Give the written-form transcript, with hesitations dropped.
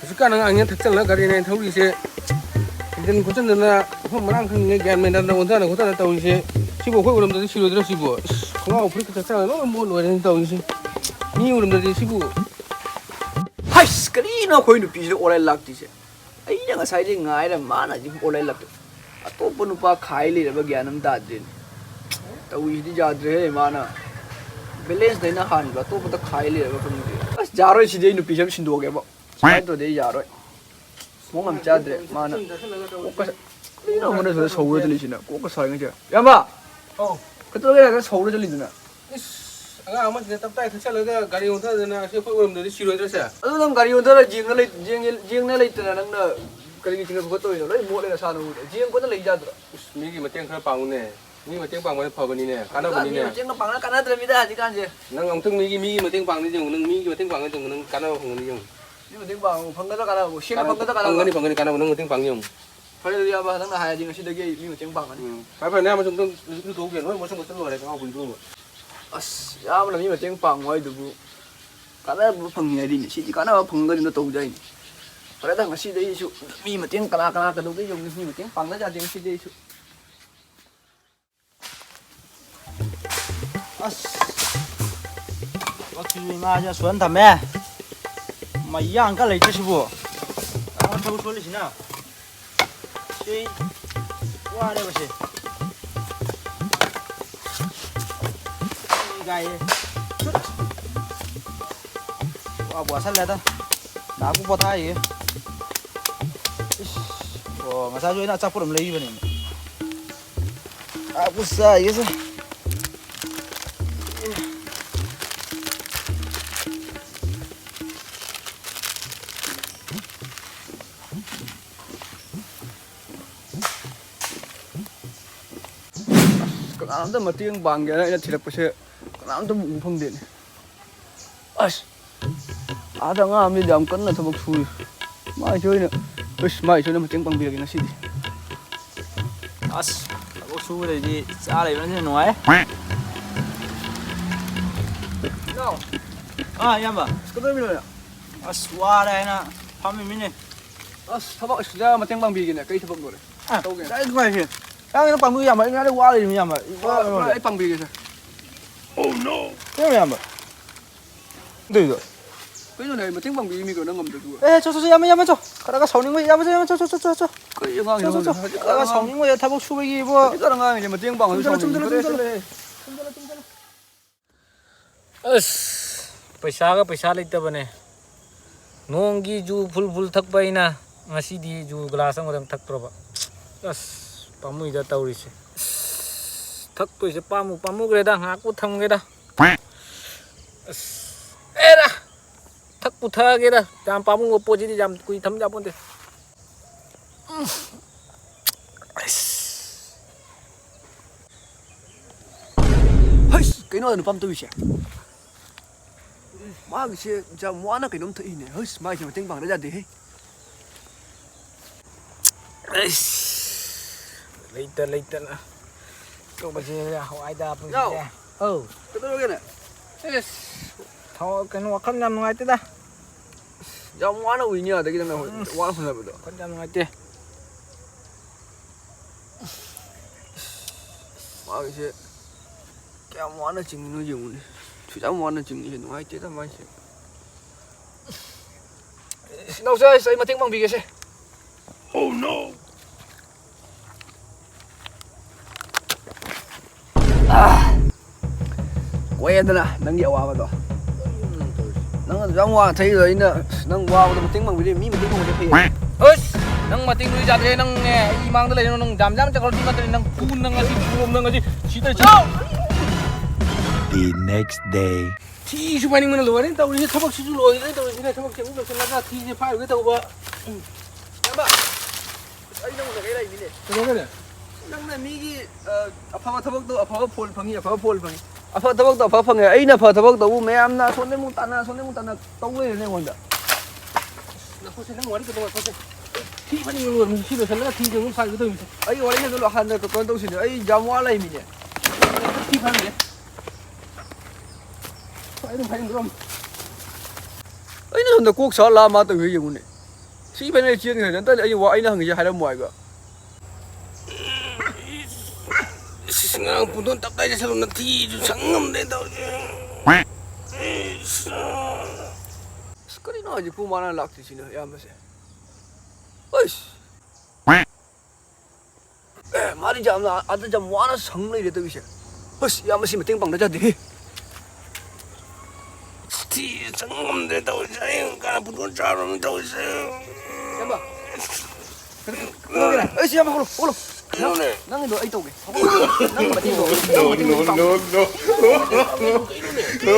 ꯍꯧꯖꯤꯛꯀꯥꯟ ꯑꯉꯥꯡꯅ ꯊꯛꯆꯜꯂ ꯒꯥꯔꯤꯅꯦ ꯊꯧꯔꯤꯁꯦ ꯏꯟꯖꯤꯟ ꯈꯣꯠꯆꯟꯗꯅ ꯃꯐꯝ ꯃꯔꯥꯡ ꯈꯪꯉꯤꯉꯩ ꯒ꯭ꯌꯥꯟ ꯃꯦꯟꯗꯅ ꯑꯣꯟꯊꯅ ꯈꯣꯠꯊꯅ ꯇꯧꯔꯤꯁꯦ ꯁꯤꯕꯨ ꯑꯩꯈꯣꯏ ꯎꯔꯝꯗꯗꯤ ꯁꯤꯔꯣꯏꯗ꯭ꯔꯣ ꯁꯤꯕꯨ ꯈꯣꯡꯒ꯭ꯔꯥꯎ ꯐꯨꯔꯤꯠꯀ ꯆꯠꯆꯔꯒ ꯂꯣꯏ ꯃꯣꯠ ꯂꯣꯏꯔꯦꯅ ꯇꯧꯔꯤꯁꯦ ꯃꯤ ꯎꯔꯝꯗꯗꯤ ꯁꯤꯕꯨ ꯍꯩꯁ ꯀꯔꯤꯅꯣ ꯑꯩꯈꯣꯏ ꯅꯨꯄꯤꯁꯤꯗ ꯑꯣꯟꯂꯥꯏꯟ ꯂꯥꯛꯇ꯭ꯔꯤꯁꯦ ꯑꯩꯅ ꯉꯁꯥꯏꯗꯩ ꯉꯥꯏꯔ ꯃꯥꯅ ꯍꯧꯖꯤꯛ ꯑꯣꯟꯂꯥꯏꯟ ꯂꯥꯛꯇꯦ ꯑꯇꯣꯞꯄ ꯅꯨꯄꯥ ꯈꯥꯏ ꯂꯩꯔꯕ ꯒ꯭ꯌꯥꯟ ꯑꯃ ꯇꯥꯗ꯭ꯔꯦꯅꯦ ꯇꯧꯔꯤꯁꯤꯗꯤ ꯌꯥꯗ꯭ꯔꯦꯍꯦ ꯃꯥꯅ ꯕꯦꯂꯦꯟꯁꯇꯩꯅ ꯍꯥꯟꯕ ꯑꯇꯣꯞꯄꯗ ꯈꯥꯏ ꯂꯩꯔꯕ ꯈꯪꯗꯦ ꯑꯁ ꯌꯥꯔꯣꯏ ꯁꯤꯗꯤ ꯑꯩ ꯅꯨꯄꯤꯁꯦ ꯑꯃ ꯁꯤꯟꯗꯣꯛꯑꯒꯦꯕ ꯁꯨꯃꯥꯏꯅ ꯇꯧꯔꯗꯤ ꯑꯩ ꯌꯥꯔꯣꯏ ꯃꯑꯣꯡ ꯑꯃ ꯆꯥꯗ꯭ꯔꯦ ꯃꯥꯅ ꯀꯣꯛꯀ ꯀꯔꯤꯅꯣ ꯑꯃꯅ ꯁꯤꯗ ꯁꯧꯔ ꯆꯠꯂꯤꯁꯤꯅ ꯀꯣꯛꯀ ꯁꯥꯔꯤꯉꯩꯁꯦ ꯏꯌꯥꯝꯕ ꯀꯩꯗꯧꯔꯒꯦ ꯁꯧꯔ ꯆꯠꯂꯤꯗꯨꯅ ꯑꯉꯥꯡ ꯑꯃꯁꯤꯅ ꯇꯞꯇꯥꯏ ꯊꯛꯆꯜꯂꯒ ꯒꯥꯔꯤ ꯑꯣꯟꯊꯗꯅ ꯁꯤ ꯑꯩꯈꯣꯏ ꯎꯔꯝꯗꯗꯤ ꯁꯤꯔꯣꯏꯗ꯭ꯔꯁꯦ ꯑꯗꯨ ꯅꯪ ꯒꯥꯔꯤ ꯑꯣꯟꯊꯔ ꯌꯦꯡꯅ ꯂꯩꯇꯅ ꯅꯪꯅ ꯀꯔꯤꯒꯤ ꯆꯤꯡꯅꯕ ꯈꯣꯠꯇꯧꯔꯤꯅꯣ ꯂꯣꯏ ꯃꯣꯠꯂꯦ ꯅꯁꯥꯅ ꯎꯗꯦ ꯌꯦꯡꯕꯗ ꯂꯩ ꯌꯥꯗ꯭ꯔꯣ ꯃꯤꯒꯤ ꯃꯇꯦꯡ ꯈꯔ ꯄꯥꯡꯉꯨꯅꯦ ꯃꯤ ꯃꯇꯦꯡ ꯄꯥꯡꯕꯅ ꯐꯕꯅꯤꯅꯦ ꯀꯥꯟꯅꯕꯅꯤꯅꯦ ꯃꯇꯦꯡꯒ ꯄꯥꯡꯅ ꯀꯥꯟꯅꯗ꯭ꯔꯕꯅꯤꯗ ꯍꯧꯖꯤꯛꯀꯥꯟꯁꯦ ꯅꯪ ꯑꯃꯨꯛꯇꯪ ꯃꯤꯒꯤ ꯃꯇꯦꯡ ꯄꯥꯡꯅꯤ ꯌꯦꯡꯉꯨ ꯅꯪ ꯃꯤꯒꯤ ꯃꯇꯦꯡ ꯄꯥꯡꯉ ꯌꯦꯡꯉꯨ ꯅꯪ ꯀꯥꯟꯅꯕ ꯐꯪꯒꯅꯤ ꯌꯦꯡꯉꯨ ꯃꯤ ꯃꯇꯦꯡ ꯄꯥꯡꯕ ꯐꯪꯒꯗ꯭ꯔꯥ ꯀꯥꯟꯅꯕ ꯁꯦꯡꯅ ꯐꯪꯒꯗ꯭ꯔꯥ ꯀꯥꯟꯅꯕ ꯐꯪꯒꯅꯤ ꯀꯥꯟꯅꯕ ꯅꯪ ꯃꯇꯦꯡ ꯄꯥꯡ ꯌꯦꯡꯉꯨ ꯐꯔꯦ ꯑꯗꯨꯗꯤ ꯏꯌꯥꯝꯕ ꯅꯪꯅ ꯍꯥꯏꯔꯗꯤ ꯉꯁꯤꯗꯒꯤ ꯑꯩ ꯃꯤ ꯃꯇꯦꯡ ꯄꯥꯡꯒꯅꯤ ꯐꯔꯦ ꯐꯔꯦ ꯅꯌꯥꯝꯕꯁꯨ ꯑꯃꯨꯛꯇꯪ ꯊꯣꯛꯎꯒꯦ ꯂꯣꯏ ꯃꯁꯪ ꯃꯁꯪ ꯂꯣꯏꯔꯦ ꯈꯪꯍꯧ ꯐꯨꯟꯗꯨꯕ ꯑꯁ ꯌꯥꯝꯅ ꯃꯤ ꯃꯇꯦꯡ ꯄꯥꯡꯕ ꯍꯥꯏꯗꯨꯕꯨ ꯀꯥꯟꯅꯕ ꯐꯪꯉꯤ ꯍꯥꯏꯔꯤꯅꯦ ꯁꯤꯗꯤ ꯀꯥꯟꯅꯕ ꯐꯪꯒꯅꯤꯅ ꯇꯧꯗꯥꯏꯅꯦ ꯐꯔꯦꯗ ꯉꯁꯤꯗꯤ ꯑꯩꯁꯨ ꯃꯤ ꯃꯇꯦꯡ ꯀꯅꯥ ꯀꯩꯗꯧꯗꯣꯏ ꯌꯦꯡꯉꯨ ꯃꯤ ꯃꯇꯦꯡ ꯄꯥꯡꯗ ꯌꯥꯗꯦ ꯉꯁꯤꯗꯤ ꯑꯩꯁꯨ ꯑꯁ ꯊꯕꯛꯁꯤꯁꯨ ꯏꯃꯥꯁꯦ ꯑꯁꯨꯍꯟ ꯊꯝꯃꯦ ꯃꯩꯌꯥꯡꯀ ꯂꯩꯇ꯭ꯔꯤꯁꯤꯕꯨ ꯀꯔꯝꯕ ꯊꯕꯛ ꯁꯨꯍꯜꯂꯤꯁꯤꯅ ꯁꯤ ꯋꯥꯔꯦꯕ ꯁꯤ ꯒꯥꯏꯌꯦ ꯋꯥꯕꯨ ꯋꯥꯁꯜꯂꯦꯗ ꯉꯥꯏꯍꯥꯛꯄꯨ ꯄꯣꯊꯥꯏꯒꯦ 이씨, ngasa jo ina chapur am lei bane aku sa yese ꯀꯅꯥꯝꯇ ꯃꯇꯦꯡ ꯄꯥꯡꯒꯦꯅ ꯑꯩꯅ ꯊꯤꯔꯛꯄꯁꯦ ꯀꯅꯥꯝꯇ ꯎꯕ ꯐꯪꯗꯦꯅꯦ ꯑꯁ ꯑꯥꯗ ꯑꯉꯥꯡ ꯑꯃꯗꯤ ꯌꯥꯝ ꯀꯟꯅ ꯊꯕꯛ ꯁꯨꯔꯤ ꯃꯥꯏꯁꯨ ꯑꯩꯅ ꯃꯇꯦꯡ ꯄꯥꯡꯕꯤꯔꯒꯦ ꯉꯁꯤꯗꯤ as aku sudah di cara ini nuai ꯏꯅꯥꯎ ya mbak ꯀꯩꯗꯧꯔꯝꯃꯤꯅꯣ as wara ina pami mine ꯑꯁ ꯊꯕꯛ ꯑꯁꯤꯗ ꯃꯇꯦꯡ ꯄꯥꯡꯕꯤꯒꯦꯅꯦ ꯀꯩ ꯊꯕꯛ ꯂꯣꯏꯔꯦ ꯇꯧꯒꯦ cái này kìa cái nó bằng cái gì mà nó quá đi mà ꯑꯩ ꯄꯥꯡꯕꯤꯒꯦꯁꯦ cái gì mà được rồi ꯀꯩꯅꯣꯅꯦ ꯑꯩ ꯃꯇꯦꯡ ꯄꯥꯡꯕꯤꯃꯤꯀꯣ ꯅꯪ ꯉꯝꯗ꯭ꯔꯗꯨ 에 저저 야마 저 가다가 사오는 거 야마 저 ꯀꯩ ꯑꯉꯥꯡ이노 가다가 사오는 거야 타복 수백이 뭐 ꯍꯧꯖꯤꯛꯀꯥꯟ ꯑꯉꯥꯡꯁꯦ ꯃꯇꯦꯡ ꯄꯥꯡꯕꯁꯨ ꯁꯥꯎꯅꯤꯡꯉꯤ पैसा लेतबने नोंगी जू फुल थकबैना ngasiदी जू ग्लास अमदंग थक्त्रबा अस पामुइदा तौरिसे थक्तोइसे पामुग्रेदा हाकु थमगेदा अस एरा थकपु थगेदा जाम पामुगो पोजिदी जाम कुइ थम जाबोंदे ꯍꯩꯁ ꯀꯩꯅꯣ ꯅꯨꯄꯥ ꯑꯃ ꯇꯧꯔꯤꯁꯦ ꯃꯥꯒꯤꯁꯦ ꯌꯥꯝ ꯋꯥꯅ ꯀꯩꯅꯣꯝ ꯊꯛꯏꯅꯦ ꯍꯩꯁ ꯃꯥꯒꯤꯁꯦ ꯃꯇꯦꯡ ꯄꯥꯡꯗ ꯌꯥꯗꯦꯍꯦ लेतना तो बजे हवाईदा ꯌꯥꯎ औ ꯀꯩꯗꯧꯔꯒꯦꯅꯦ एस थाव कनो वखन याम नुआइतेदा ꯌꯥꯝ ꯋꯥꯅ ꯎꯏꯅꯤ ꯑꯗꯒꯤ ꯅꯪꯅ ꯋꯥꯅ ꯍꯣꯠꯅꯕꯗꯣ वखन याम नुआइते ꯃꯥꯒꯤꯁꯦ ꯀꯌꯥꯝ ꯋꯥꯅ ꯆꯤꯡꯉꯤꯅꯣ ꯌꯦꯡꯉꯨꯅꯦ ꯁꯨꯛꯌꯥꯝ ꯋꯥꯅ ꯆꯤꯡꯉꯤꯁꯦ ꯅꯨꯡꯉꯥꯏꯇꯦꯗ ꯃꯥꯏꯁꯦ ꯏꯅꯥꯎꯁꯦ ꯑꯩ ꯃꯇꯦꯡ ꯄꯥꯡꯕꯤꯒꯦꯁꯦ ꯀꯣꯏꯌꯦꯗꯅ ꯅꯪꯒꯤ ꯑꯋꯥꯕꯗꯣ ꯅꯪ ꯑꯗꯨ ꯌꯥꯝ ꯋꯥꯅ ꯊꯛꯏꯗꯣ ꯑꯩꯅ ꯅꯪ ꯋꯥꯕꯗꯣ ꯃꯇꯦꯡ ꯄꯥꯡꯕꯤꯔꯦ ꯃꯤ ꯃꯇꯦꯡ ꯄꯥꯡꯕꯗꯤ ꯐꯩ ꯑꯁ ꯅꯪ ꯃꯇꯦꯡ ꯂꯣꯏ ꯌꯥꯗ꯭ꯔꯦ ꯅꯪ ꯑꯩ ꯃꯥꯡꯗ ꯂꯩꯔꯣ ꯅꯪ ꯖꯥꯝ ꯆꯠꯈ꯭ꯔꯗꯤ ꯅꯠꯇ꯭ꯔꯦ ꯅꯪ ꯄꯨꯟ ꯅꯪ ꯉꯁꯤ ꯄꯨꯔꯣꯝ ꯅꯪ ꯉꯁꯤ ꯁꯤꯗ ꯆꯥꯎ The next day. ꯊꯤꯁꯨ ꯐꯥꯏꯅꯤꯡꯕꯅ ꯂꯣꯏꯔꯦ ꯇꯧꯔꯤꯁꯦ ꯊꯕꯛꯁꯤꯁꯨ ꯂꯣꯏꯔꯦ ꯇꯧꯔꯤꯁꯤꯅꯦ ꯊꯕꯛꯁꯦ ꯑꯃꯨꯛ ꯂꯣꯏꯁꯤꯜꯂꯒ ꯊꯤꯁꯦ ꯐꯥꯏꯔꯨꯒꯦ ꯇꯧꯕ ꯌꯥꯝꯕ ꯑꯩ ꯅꯪꯉꯣꯟꯗ ꯀꯩ ꯂꯩꯃꯤꯅꯦ ꯀꯩꯗꯧꯒꯦꯅꯦ ꯅꯪꯅ ꯃꯤꯒꯤ ꯑꯐꯕ ꯊꯕꯛꯇꯣ ꯑꯐꯕ ꯐꯣꯜ ꯐꯪꯉꯤ ꯑꯐꯕ ꯐꯣꯜ ꯐꯪꯉꯤ ꯑꯐꯕ ꯊꯕꯛꯇꯣ ꯑꯐꯕ ꯐꯪꯉꯦ ꯑꯩꯅ ꯑꯐꯕ ꯊꯕꯛ ꯇꯧꯕ ꯃꯌꯥꯝꯅ ꯁꯣꯟꯗꯩꯃꯨꯛ ꯇꯥꯟꯅ ꯇꯧ ꯂꯩꯔꯦꯅꯦ ꯑꯩꯉꯣꯟꯗ ꯅꯈꯣꯏꯁꯦ ꯅꯪ ꯋꯥꯔꯤ ꯀꯩꯗꯧꯕ ꯊꯣꯛꯁꯦ ꯊꯤ ꯐꯥꯏꯅꯤꯡꯕꯅ ꯂꯣꯏꯔꯦ ꯁꯤ ꯂꯣꯏꯁꯤꯜꯂꯒ ꯊꯤꯁꯦ ꯑꯃꯨꯛ ꯐꯥꯏꯔꯨꯒꯦ ꯇꯧꯔꯤꯁꯦ ꯑꯩ ꯋꯥꯔꯤꯁꯤꯗ ꯍꯥꯟꯅ ꯀꯩꯅꯣ ꯇꯧꯁꯤꯅꯦ ꯑꯩ ꯌꯥꯝ ꯋꯥ ꯂꯩꯃꯤꯅꯦ ꯊꯤ ꯐꯥꯏꯔꯨꯒꯦ ꯑꯩ ꯑꯗꯨꯝ ꯐꯥꯏꯅꯤꯡꯕ꯭ꯔꯣ ꯑꯩꯅ ꯁꯣꯝꯗ ꯀꯣꯛ ꯁꯥ ꯂꯥꯛꯑ ꯃꯥ ꯇꯧꯒꯦ ꯌꯦꯡꯉꯨꯅꯦ 시베네 지는 난 딸이 와 아이나 한게 하려 뭐 이거 Ngang puton tap tayo sa luna ti sangam de daw. 스크린 아직 부만한 락티시네 야면서 어이씨 에 말이 잠 아들 잠 와나 성내 이래 또 이제 어이씨 야면서 땡빵 나자디 Ti sangam de daw sayang ka puton charon daw sa. 야마 그러게라 어이씨 야마 홀로 Inunin. nang ndo ay toge nang batin do nang batin do No.